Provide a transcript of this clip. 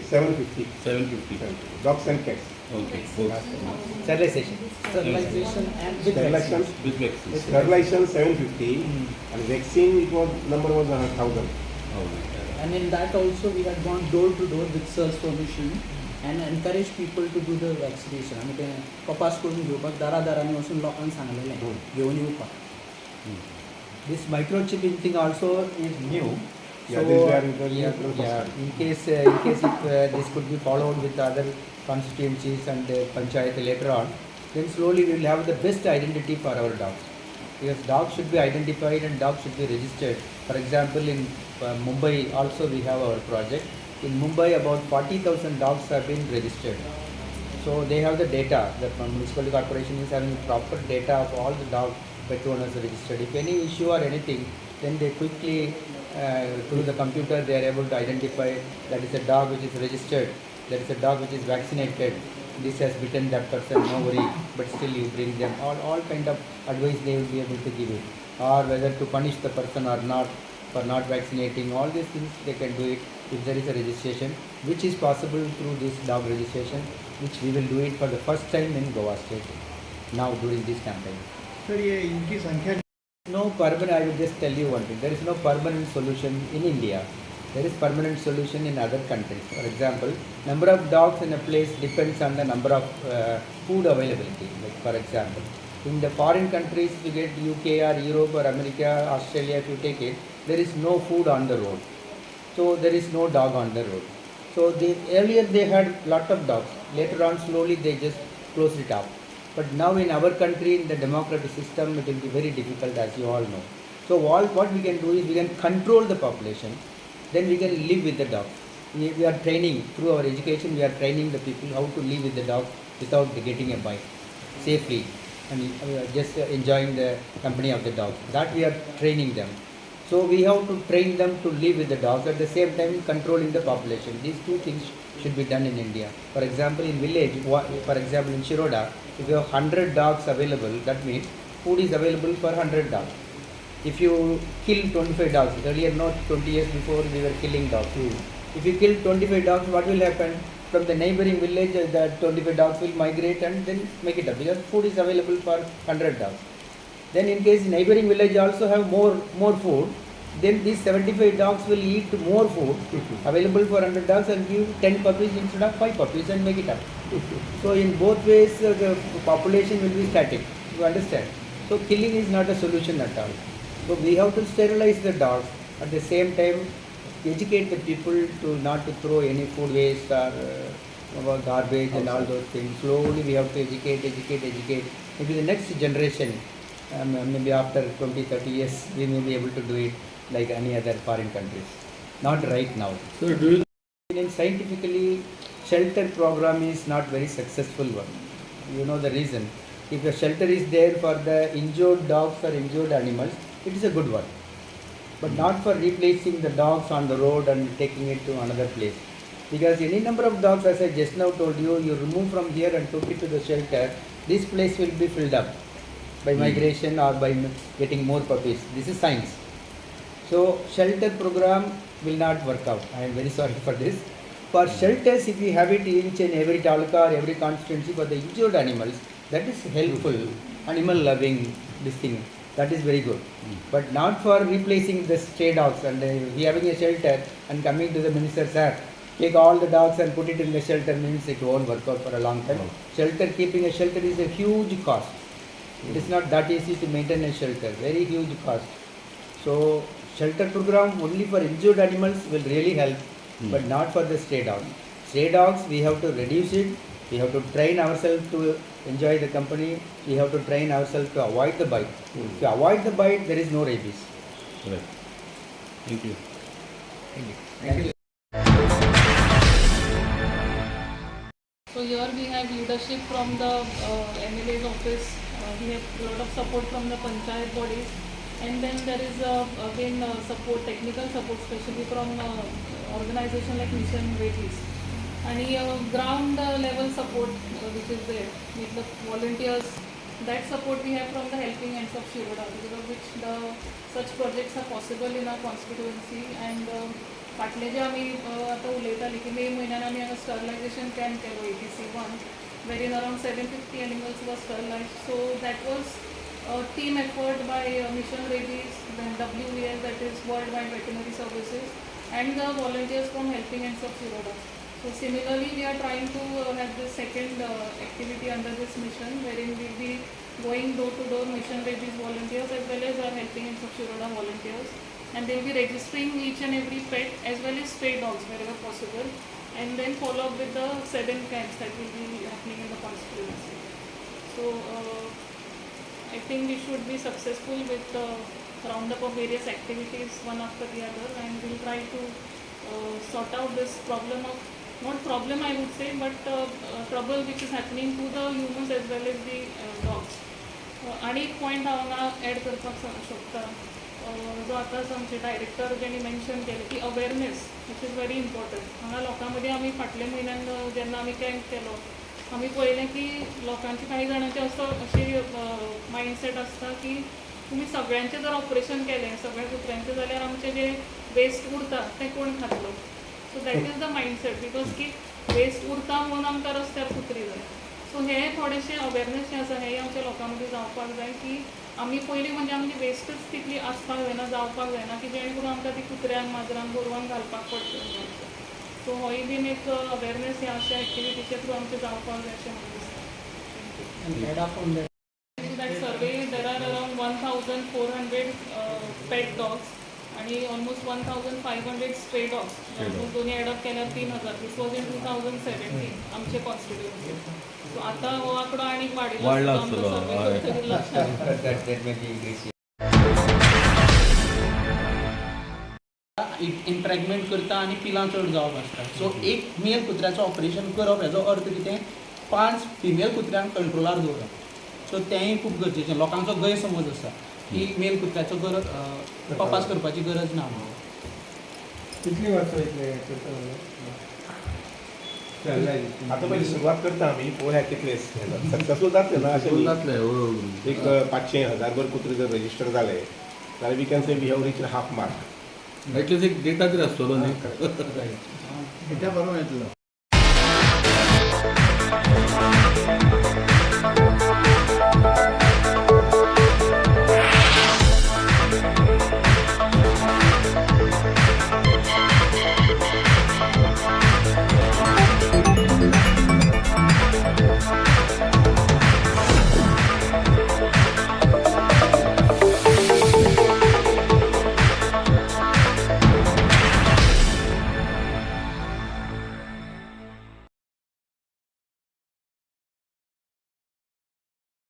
750. 750. Dogs and cats. Okay. Both. Sterilization. Sterilization and with Sterilization, vaccines. With vaccines. sterilization 750 and vaccine it was number was 1,000. Oh my God. And in that also we had gone door to door with sir's permission and encouraged people to do the vaccination. आम्ही ते कपास करून घेवपाक दारादारांनी वचून लोकांक सांगलेलें घेवन येवपाक. This microchipping thing also is new. Yeah, So, this we are introducing yeah, for the first yeah, time. in case if this could be followed with other constituencies and panchayat later on, then slowly we will have the best identity for our dogs. Because dogs should be identified and dogs should be registered. For example, in Mumbai also we have our project. In Mumbai about 40,000 dogs have been registered. So they have the data. The municipal corporation is having proper data of all the dog pet owners registered. If any issue or anything, then they quickly through the computer they are able to identify that is a dog which is registered, that is a dog which is vaccinated, this has bitten that person, no worry, but still you bring them, all kind of advice they will be able to give it, or whether to punish the person or not for not vaccinating, all these things they can do it if there is a registration, which is possible through this dog registration, which we will do it for the first time in Goa state now during this campaign. Sir ये इनकी संख्या No permanent, I will just tell you one thing, there is no permanent solution in India. There is permanent solution in other countries. For example, number of dogs in a place depends on the number of food availability. Like for example, in the foreign countries, if you get UK or Europe or America, Australia, if you take it, there is no food on the road. So there is no dog on the road. So earlier they had lot of dogs. Later on slowly they just closed it up. But now in our country, in the democratic system, it will be very difficult, as you all know. So what we can do is we can control the population, then we can live with the dog. We are training, through our education, we are training the people how to live with the dog without getting a bite, safely, and just enjoying the company of the dog. That we are training them. So we have to train them to live with the dogs, at the same time controlling the population. These two things should be done in India. For example, in village, for example in Shiroda, if you have 100 dogs available, that means food is available for 100 dogs. If you kill 25 dogs, earlier not 20 years before we were killing dogs. If you kill 25 dogs, what will happen? From the neighboring village, the 25 dogs will migrate and then make it up, because food is available for 100 dogs. Then in case neighboring village also have more food, then these 75 dogs will eat more food available for 100 dogs and give 10 puppies instead of 5 puppies and make it up. So in both ways the population will be static, you understand. So killing is not a solution at all. So we have to sterilize the dogs, at the same time educate the people to not to throw any food waste or garbage and all those things. Slowly we have to educate. Maybe the next generation, maybe after 20-30 years, we may be able to do it like any other foreign countries. Not right now. So do you Scientifically, shelter program is not very successful one. You know the reason. If a shelter is there for the injured dogs or injured animals, it is a good one. But not for replacing the dogs on the road and taking it to another place. Because any number of dogs, as I just now told you, you remove from here and took it to the shelter, this place will be filled up by migration or by getting more puppies. This is science. So shelter program will not work out. I am very sorry for this. For shelters, if we have it each and every taluka or every constituency for the injured animals, that is helpful. Animal loving, this thing, that is very good. But not for replacing the stray dogs and we having a shelter and coming to the minister, sir, take all the dogs and put it in the shelter, means it won't work out for a long time. Shelter, keeping a shelter is a huge cost. It is not that easy to maintain a shelter, very huge cost. So shelter program only for injured animals will really help, but not for the stray dogs. Stray dogs, we have to reduce it, we have to train ourselves to enjoy the company, we have to train ourselves to avoid the bite. If you avoid the bite, there is no rabies. Right. Thank you. Thank you. So here we have leadership from the MLA's office, we have a lot of support from the panchayat bodies, and then there is again support, technical support, especially from organization like Mission Rabies. And ground level support which is there with the volunteers, that support we have from the helping hands of Shiroda, because of which such projects are possible in our constituency, and फाटले जे आमी आतां उलयताली की मे म्हयन्यान आमी हांगा स्टरलायजेशन camp Kelo ATC1 wherein around 750 animals were sterilized. So that was a team effort by Mission Rabies, then WVL, that is Worldwide Veterinary Services, and the volunteers from Helping Hands of Shiroda. So similarly, we are trying to have this second activity under this mission, wherein we will be going door to door Mission Rabies volunteers as well as our Helping Hands of Shiroda volunteers, and they will be registering each and every pet as well as stray dogs wherever possible, and then follow up with the 7 camps that will be happening in the constituency. So I think we should be successful with the roundup of various activities one after the other, and we'll try to sort out this problem of, not problem I would say, but trouble which is happening to the humans as well as the dogs. आणि एक point हांगा add करपाक शकता, जो आतांच आमचे director जेणी mention केले की awareness which is very important. हांगा लोकां मदीं आमी फाटल्या म्हयन्यान जेन्ना आमी कॅम्प केलो, आमी पळयलें की लोकांचे काही जाणांचे असो अशी मायंडसेट आसता की तुमी सगळ्यांचें जर ऑपरेशन केलें सगळ्या कुत्र्यांचें जाल्यार आमचें जें वेस्ट उरता तें कोण खातलो. So that is the mindset, because की वेस्ट उरता म्हणून आमकां रस्त्यार कुत्री जाय. सो हे थोडेशें अवेरनेस जें आसा हें आमच्या लोकां मदीं जावपाक जाय की आमी पयलीं म्हणजे आमची वेस्टच तितली आसपाक जायना, जावपाक जायना की जेणे करून आमकां ती कुत्र्यांक माजरांक गोरवांक घालपाक पडटलें. सो होय बीन एक अवेरनेस ह्या अशा एक्टिविटीच्या थ्रू आमचें जावपाक जाय अशें म्हाका दिसता. And add up on that. In that survey, there are around 1,400 pet dogs आणि almost 1,500 stray dogs. दोन्ही ॲडअप केल्यार 3,000. This was in 2017 आमचे कॉन्स्टिट्युएन्सी. सो आता हो आकडो आनीक वाडला आसतलो, हय. that may be increasing. इम्प्रॅग्नेंट करता आनी पिलां चड जावप आसता. सो एक मेल कुत्र्याचो ऑपरेशन करप हेजो अर्थ कितें, 5 फिमेल कुत्र्यांक कंट्रोलार दवरप. सो तेंय खूब गरजेचें. लोकांचो गैरसमज आसा की मेल कुत्र्याचो गरज तपास करपाची गरज ना म्हणून. कितली वर्सां इतले आता पहिली सुरुवात करता आम्ही पोळ्या कितले सक्सेसफूल जातले ना अशें जातले एक 500,000 कुत्रे जर रजिस्टर जाले जाल्यार we can say we have reach half mark. At least एक डेटा तरी आसतलो न्ही. हेच्या बरोबर येतलो.